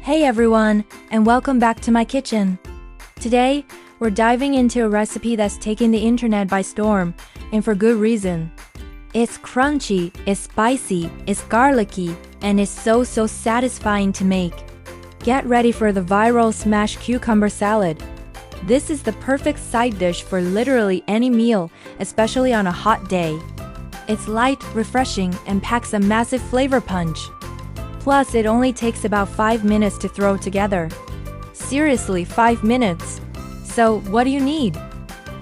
Hey everyone, and welcome back to my kitchen. Today, we're diving into a recipe that's taken the internet by storm, and for good reason. It's crunchy, it's spicy, it's garlicky, and it's so satisfying to make. Get ready for the viral smashed cucumber salad. This is the perfect side dish for literally any meal, especially on a hot day. It's light, refreshing, and packs a massive flavor punch. Plus, it only takes about 5 minutes to throw together. Seriously, 5 minutes. So, what do you need?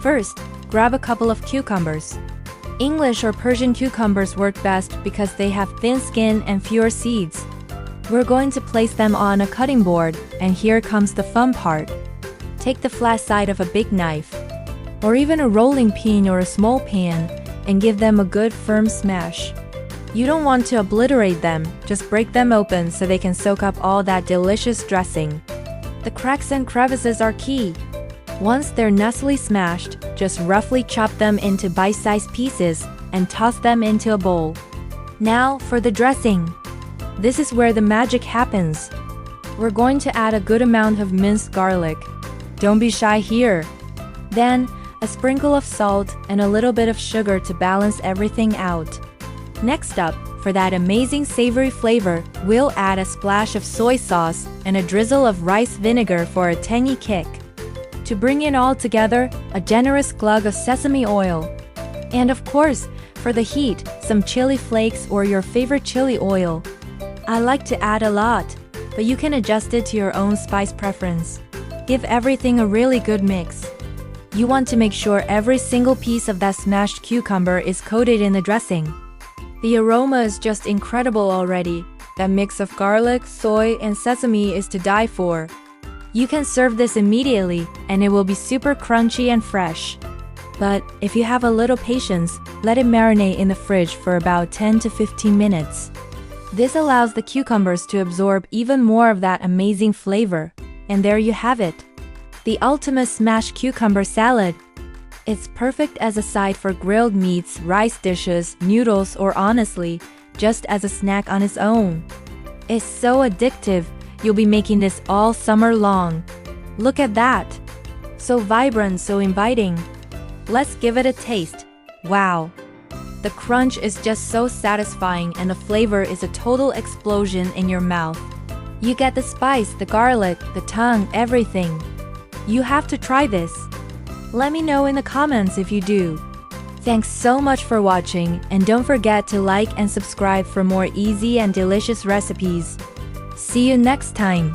First, grab a couple of cucumbers. English or Persian cucumbers work best because they have thin skin and fewer seeds. We're going to place them on a cutting board, and here comes the fun part. Take the flat side of a big knife, or even a rolling pin or a small pan, and give them a good firm smash. You don't want to obliterate them, just break them open so they can soak up all that delicious dressing. The cracks and crevices are key. Once they're nicely smashed, just roughly chop them into bite-sized pieces and toss them into a bowl. Now for the dressing. This is where the magic happens. We're going to add a good amount of minced garlic. Don't be shy here. Then, a sprinkle of salt and a little bit of sugar to balance everything out. Next up, for that amazing savory flavor, we'll add a splash of soy sauce and a drizzle of rice vinegar for a tangy kick. To bring it all together, a generous glug of sesame oil. And of course, for the heat, some chili flakes or your favorite chili oil. I like to add a lot, but you can adjust it to your own spice preference. Give everything a really good mix. You want to make sure every single piece of that smashed cucumber is coated in the dressing. The aroma is just incredible already. That mix of garlic, soy, and sesame is to die for. You can serve this immediately, and it will be super crunchy and fresh. But if you have a little patience, let it marinate in the fridge for about 10 to 15 minutes. This allows the cucumbers to absorb even more of that amazing flavor. And there you have it. The ultimate smashed cucumber salad. It's perfect as a side for grilled meats, rice dishes, noodles, or honestly, just as a snack on its own. It's so addictive, you'll be making this all summer long. Look at that! So vibrant, so inviting. Let's give it a taste. Wow! The crunch is just so satisfying and the flavor is a total explosion in your mouth. You get the spice, the garlic, the tang, everything. You have to try this. Let me know in the comments if you do. Thanks so much for watching, and don't forget to like and subscribe for more easy and delicious recipes. See you next time!